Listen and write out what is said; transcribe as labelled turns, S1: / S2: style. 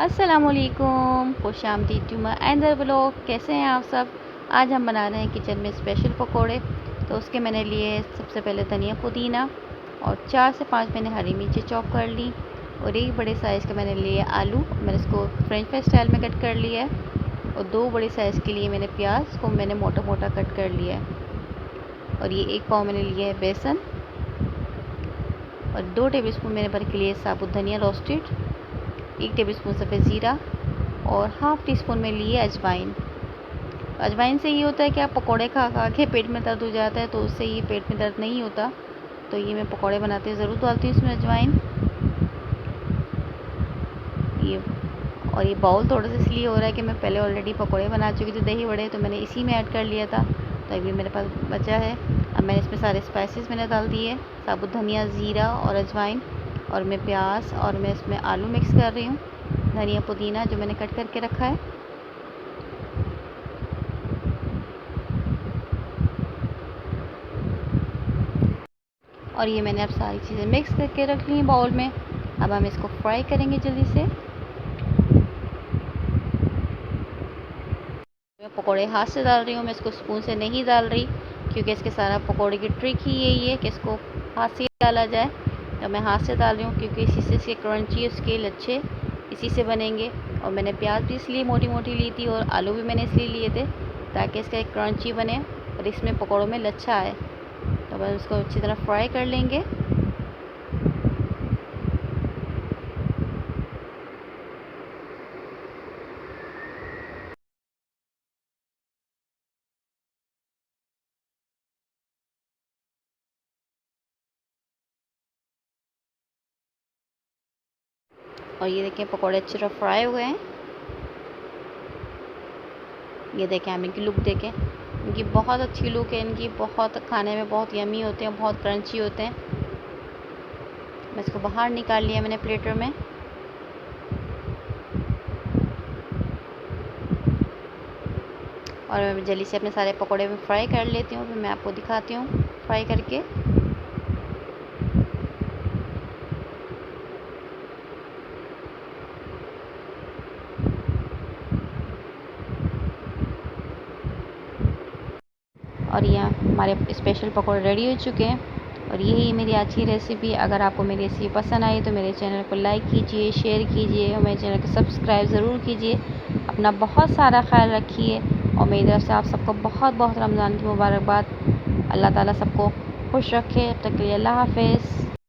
S1: अस्सलामुअलैकुम, खुश आमदीद टू माय अनदर व्लॉग। कैसे हैं आप सब। आज हम बना रहे हैं किचन में स्पेशल पकोड़े। तो उसके मैंने लिए सबसे पहले धनिया पुदीना और 4 से 5 मैंने हरी मिर्ची चॉप कर ली और एक बड़े साइज़ का मैंने लिए आलू, मैंने इसको फ्रेंच फ्राई स्टाइल में कट कर लिया है। और 2 बड़े साइज़ के लिए मैंने प्याज को मैंने मोटा मोटा कट कर लिया है। और ये 1 पाव मैंने लिया है बेसन और 2 टेबलस्पून मैंने भर के लिए साबुत धनिया रोस्टेड, 1 टेबलस्पून सफ़ेद ज़ीरा और हाफ़ टी स्पून में लिए अजवाइन। अजवाइन से ये होता है कि आप पकोड़े खा खा के पेट में दर्द हो जाता है, तो उससे ये पेट में दर्द नहीं होता। तो ये मैं पकोड़े बनाते हैं ज़रूर डालती हूँ इसमें अजवाइन। ये बाउल थोड़ा सा इसलिए हो रहा है कि मैं पहले ऑलरेडी पकोड़े बना चुकी थी दही वड़े, तो मैंने इसी में ऐड कर लिया था। तो अभी मेरे पास बचा है। अब मैंने इसमें सारे स्पाइसेस मैंने डाल दिए, साबुत धनिया, ज़ीरा और अजवाइन। और मैं प्याज और मैं इसमें आलू मिक्स कर रही हूँ, धनिया पुदीना जो मैंने कट करके रखा है। और ये मैंने अब सारी चीज़ें मिक्स करके रख ली हैं बाउल में। अब हम इसको फ्राई करेंगे जल्दी से। मैं पकोड़े हाथ से डाल रही हूँ, मैं इसको स्पून से नहीं डाल रही, क्योंकि इसके सारा पकोड़े की ट्रिक ही यही है कि इसको हाथ से डाला जाए। तो मैं हाथ से डाल रही हूँ क्योंकि इसी से इसके क्रंची स्केल अच्छे इसी से बनेंगे। और मैंने प्याज भी इसलिए मोटी मोटी ली थी और आलू भी मैंने इसलिए लिए थे ताकि इसका एक क्रंची बने और इसमें पकौड़ों में लच्छा आए। तो बस उसको अच्छी तरह फ्राई कर लेंगे। और ये देखिए पकौड़े अच्छी तरह फ्राई हो गए हैं। ये देखें, हम इनकी लुक देखें, इनकी बहुत अच्छी लुक है इनकी, बहुत खाने में बहुत यमी होते हैं, बहुत क्रंची होते हैं। मैं इसको बाहर निकाल लिया मैंने प्लेटर में। और मैं जल्दी से अपने सारे पकोड़े में फ्राई कर लेती हूँ, फिर मैं आपको दिखाती हूँ फ्राई करके। और ये हमारे स्पेशल पकौड़े रेडी हो चुके हैं। और यही मेरी आज की रेसिपी। अगर आपको मेरी रेसिपी पसंद आई तो मेरे चैनल को लाइक कीजिए, शेयर कीजिए और मेरे चैनल को सब्सक्राइब ज़रूर कीजिए। अपना बहुत सारा ख्याल रखिए और मेरी तरफ से आप सबको बहुत बहुत रमज़ान की मुबारकबाद। अल्लाह ताला सबको खुश रखे। अब तक के लिए अल्लाह हाफ़िज़।